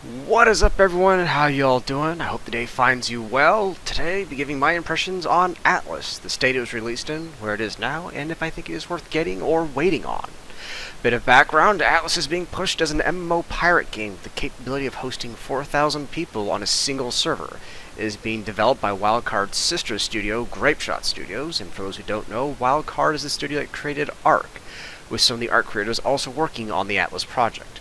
What is up, everyone, and how y'all doing? I hope the day finds you well. Today, I'll be giving my impressions on Atlas, the state it was released in, where it is now, and if I think it is worth getting or waiting on. Bit of background, Atlas is being pushed as an MMO pirate game with the capability of hosting 4,000 people on a single server. It is being developed by Wildcard's sister studio, Grapeshot Studios, and for those who don't know, Wildcard is the studio that created Ark, with some of the Ark creators also working on the Atlas project.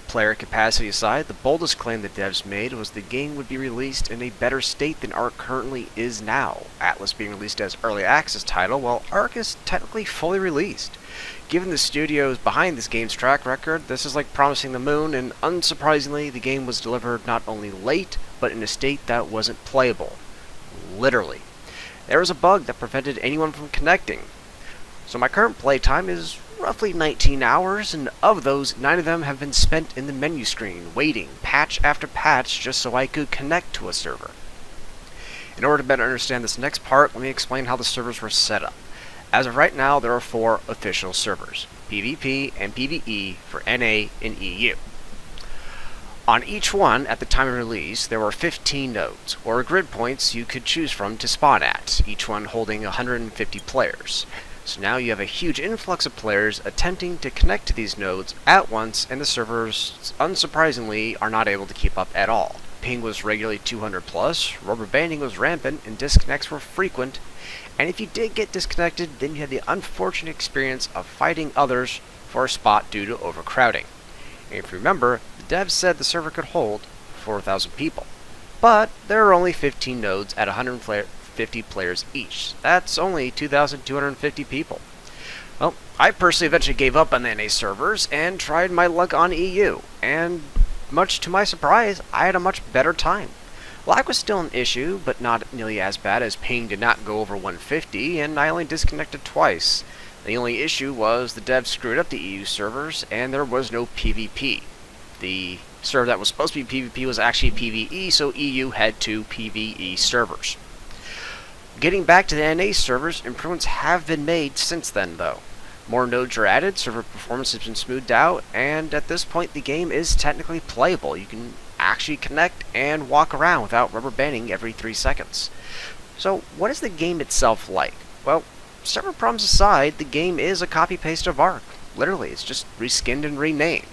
Player capacity aside, the boldest claim the devs made was the game would be released in a better state than Ark currently is now, Atlas being released as early access title, while Ark is technically fully released. Given the studios behind this game's track record, this is like promising the moon, and unsurprisingly, the game was delivered not only late, but in a state that wasn't playable. Literally. There was a bug that prevented anyone from connecting. So my current playtime is roughly 19 hours, and of those, 9 of them have been spent in the menu screen, waiting, patch after patch, just so I could connect to a server. In order to better understand this next part, let me explain how the servers were set up. As of right now, there are 4 official servers, PvP and PvE for NA and EU. On each one, at the time of release, there were 15 nodes, or grid points you could choose from to spawn at, each one holding 150 players. So now you have a huge influx of players attempting to connect to these nodes at once, and the servers, unsurprisingly, are not able to keep up at all. Ping was regularly 200 plus, rubber banding was rampant, and disconnects were frequent, and if you did get disconnected, then you had the unfortunate experience of fighting others for a spot due to overcrowding. And if you remember, the devs said the server could hold 4,000 people, but there are only 15 nodes at 150 players each. That's only 2,250 people. Well, I personally eventually gave up on the NA servers and tried my luck on EU, and much to my surprise, I had a much better time. Lag was still an issue, but not nearly as bad as ping did not go over 150, and I only disconnected twice. The only issue was the devs screwed up the EU servers, and there was no PvP. The server that was supposed to be PvP was actually PvE, so EU had 2 PvE servers. Getting back to the NA servers, improvements have been made since then, though. More nodes are added, server performance has been smoothed out, and at this point the game is technically playable. You can actually connect and walk around without rubber banding every 3 seconds. So, what is the game itself like? Well, server problems aside, the game is a copy-paste of Ark. Literally, it's just reskinned and renamed.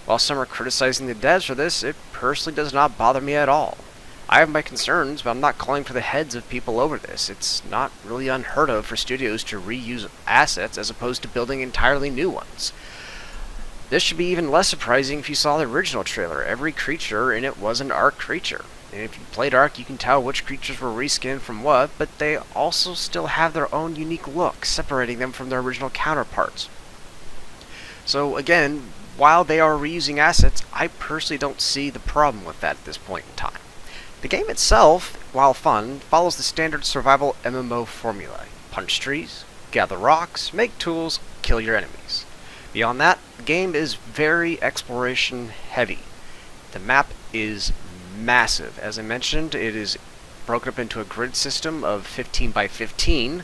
While some are criticizing the devs for this, it personally does not bother me at all. I have my concerns, but I'm not calling for the heads of people over this. It's not really unheard of for studios to reuse assets as opposed to building entirely new ones. This should be even less surprising if you saw the original trailer. Every creature in it was an Ark creature. And if you played Ark, you can tell which creatures were reskinned from what, but they also still have their own unique look, separating them from their original counterparts. So again, while they are reusing assets, I personally don't see the problem with that at this point in time. The game itself, while fun, follows the standard survival MMO formula. Punch trees, gather rocks, make tools, kill your enemies. Beyond that, the game is very exploration heavy. The map is massive. As I mentioned, it is broken up into a grid system of 15 by 15,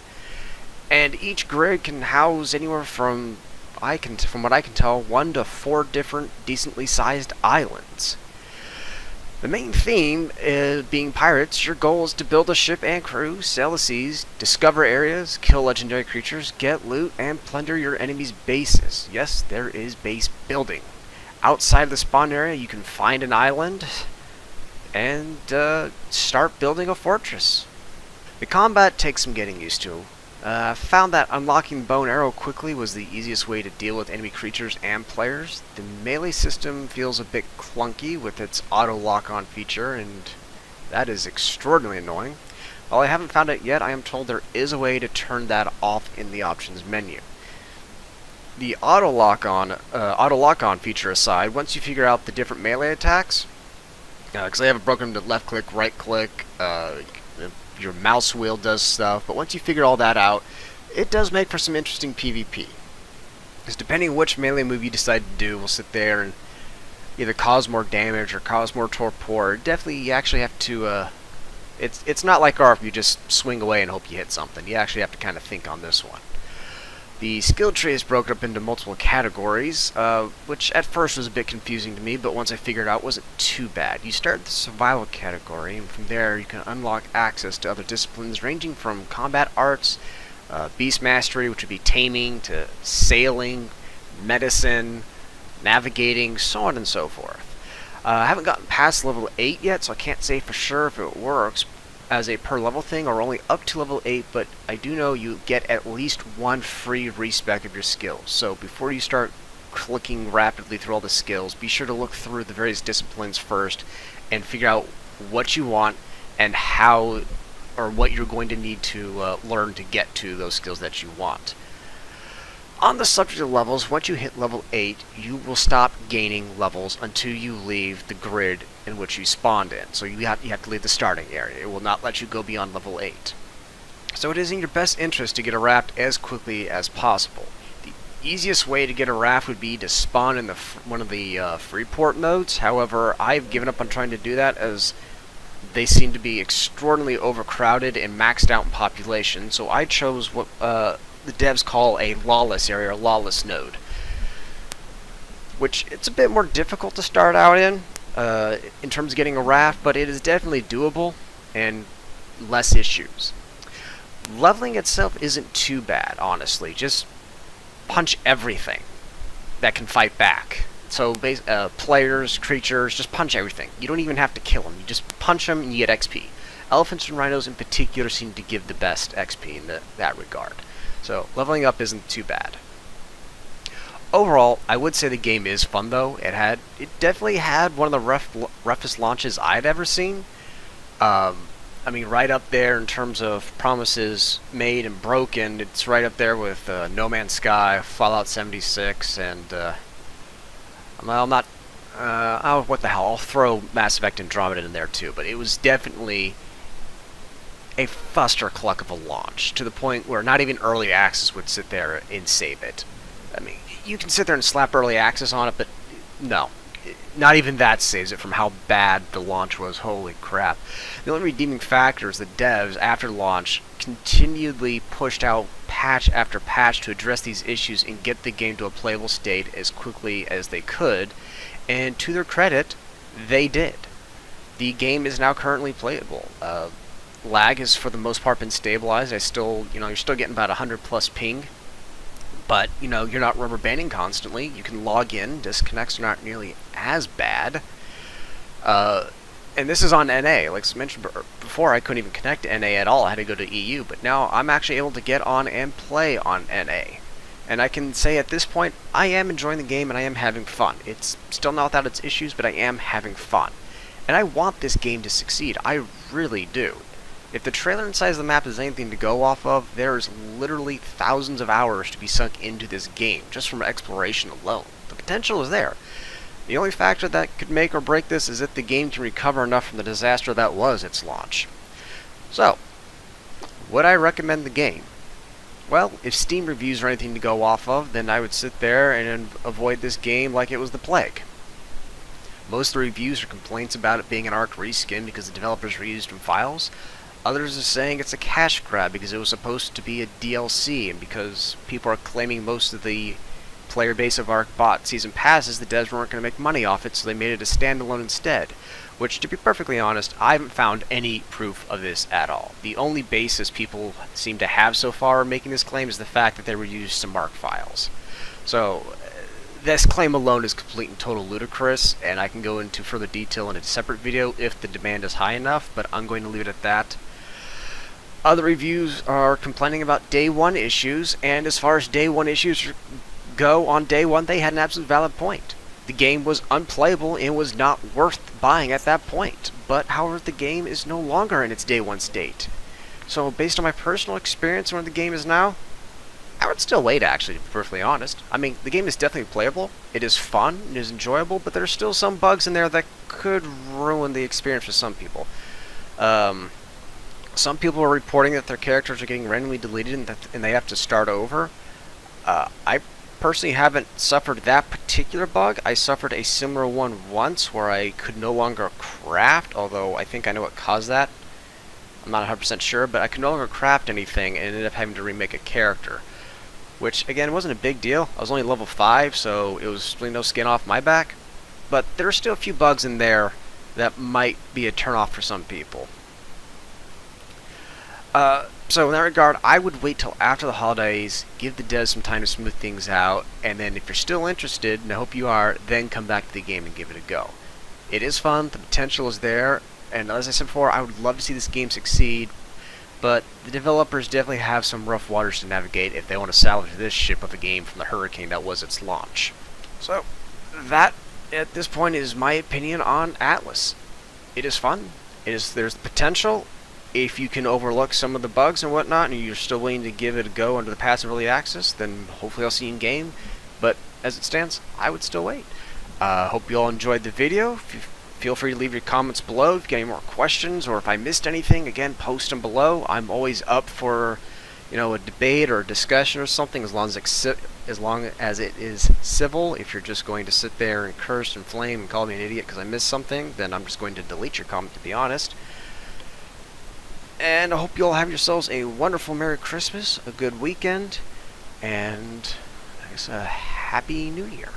and each grid can house anywhere from what I can tell, 1 to 4 different decently sized islands. The main theme is being pirates. Your goal is to build a ship and crew, sail the seas, discover areas, kill legendary creatures, get loot, and plunder your enemies' bases. Yes, there is base building. Outside of the spawn area, you can find an island and start building a fortress. The combat takes some getting used to. I found that unlocking bow and arrow quickly was the easiest way to deal with enemy creatures and players. The melee system feels a bit clunky with its auto lock-on feature, and that is extraordinarily annoying. While I haven't found it yet, I am told there is a way to turn that off in the options menu. The auto lock-on feature aside, once you figure out the different melee attacks, because I have it broken to left click, right click, your mouse wheel does stuff, but once you figure all that out, it does make for some interesting PvP. Because depending on which melee move you decide to do, will sit there and either cause more damage or cause more torpor. Definitely, you actually have to, it's not like ARP, you just swing away and hope you hit something. You actually have to kind of think on this one. The skill tree is broken up into multiple categories, which at first was a bit confusing to me, but once I figured it out, it wasn't too bad. You start the survival category, and from there you can unlock access to other disciplines ranging from combat arts, beast mastery, which would be taming, to sailing, medicine, navigating, so on and so forth. I haven't gotten past level 8 yet, so I can't say for sure if it works as a per level thing or only up to level 8, but I do know you get at least one free respec of your skills. So before you start clicking rapidly through all the skills, be sure to look through the various disciplines first and figure out what you want and how or what you're going to need to learn to get to those skills that you want. On the subject of levels, once you hit level 8, you will stop gaining levels until you leave the grid in which you spawned in. So you have to leave the starting area. It will not let you go beyond level 8. So it is in your best interest to get a raft as quickly as possible. The easiest way to get a raft would be to spawn in one of the free port nodes. However, I've given up on trying to do that as they seem to be extraordinarily overcrowded and maxed out in population. So I chose what the devs call a lawless area, or lawless node, which it's a bit more difficult to start out in terms of getting a raft, but it is definitely doable and less issues. Leveling itself isn't too bad, honestly. Just punch everything that can fight back. So players, creatures, just punch everything. You don't even have to kill them. You just punch them and you get XP. Elephants and rhinos in particular seem to give the best XP in that regard. So leveling up isn't too bad. Overall, I would say the game is fun though. It definitely had one of the roughest launches I'd ever seen. I mean, right up there in terms of promises made and broken. It's right up there with No Man's Sky, Fallout 76, and well, not. Oh, what the hell? I'll throw Mass Effect Andromeda in there too. But it was definitely a clustercluck of a launch, to the point where not even early access would sit there and save it. I mean, you can sit there and slap early access on it, but no. Not even that saves it from how bad the launch was. Holy crap. The only redeeming factor is the devs, after launch, continually pushed out patch after patch to address these issues and get the game to a playable state as quickly as they could, and to their credit, they did. The game is now currently playable. Lag has for the most part been stabilized. You're still getting about 100 plus ping, but you're not rubber banding constantly. You can log in. Disconnects are not nearly as bad. And this is on NA. Like I mentioned before, I couldn't even connect to NA at all. I had to go to EU, but now I'm actually able to get on and play on NA. And I can say at this point, I am enjoying the game and I am having fun. It's still not without its issues, but I am having fun. And I want this game to succeed. I really do. If the trailer and size of the map is anything to go off of, there's literally thousands of hours to be sunk into this game, just from exploration alone. The potential is there. The only factor that could make or break this is if the game can recover enough from the disaster that was its launch. So, would I recommend the game? Well, if Steam reviews are anything to go off of, then I would sit there and avoid this game like it was the plague. Most of the reviews are complaints about it being an ARC reskin because the developers reused from files. Others are saying it's a cash grab because it was supposed to be a DLC, and because people are claiming most of the player base of ARC bought season passes, the devs weren't going to make money off it, so they made it a standalone instead. Which, to be perfectly honest, I haven't found any proof of this at all. The only basis people seem to have so far in making this claim is the fact that they reused some ARC files. So, this claim alone is complete and total ludicrous, and I can go into further detail in a separate video if the demand is high enough, but I'm going to leave it at that. Other reviews are complaining about day one issues, and as far as day one issues go, on day one they had an absolute valid point. The game was unplayable and was not worth buying at that point, but however the game is no longer in its day one state. So based on my personal experience where the game is now, I would still wait, actually, to be perfectly honest. I mean, the game is definitely playable, it is fun, it is enjoyable, but there are still some bugs in there that could ruin the experience for some people. Some people are reporting that their characters are getting randomly deleted and they have to start over. I personally haven't suffered that particular bug. I suffered a similar one once where I could no longer craft, although I think I know what caused that. I'm not 100% sure, but I could no longer craft anything and ended up having to remake a character. which again wasn't a big deal. I was only level 5, so it was really no skin off my back. But there are still a few bugs in there that might be a turnoff for some people. So in that regard, I would wait till after the holidays, give the devs some time to smooth things out, and then if you're still interested, and I hope you are, then come back to the game and give it a go. It is fun, the potential is there, and as I said before, I would love to see this game succeed, but the developers definitely have some rough waters to navigate if they want to salvage this ship of a game from the hurricane that was its launch. So, that, at this point, is my opinion on Atlas. It is fun, there's potential. If you can overlook some of the bugs and whatnot, and you're still willing to give it a go under the pass and early access, then hopefully I'll see you in game. But as it stands, I would still wait. Hope you all enjoyed the video. Feel free to leave your comments below if you get any more questions, or if I missed anything, again, post them below. I'm always up for, a debate or a discussion or something, as long as it is civil. If you're just going to sit there and curse and flame and call me an idiot because I missed something, then I'm just going to delete your comment, to be honest. And I hope you all have yourselves a wonderful Merry Christmas, a good weekend, and I guess a Happy New Year.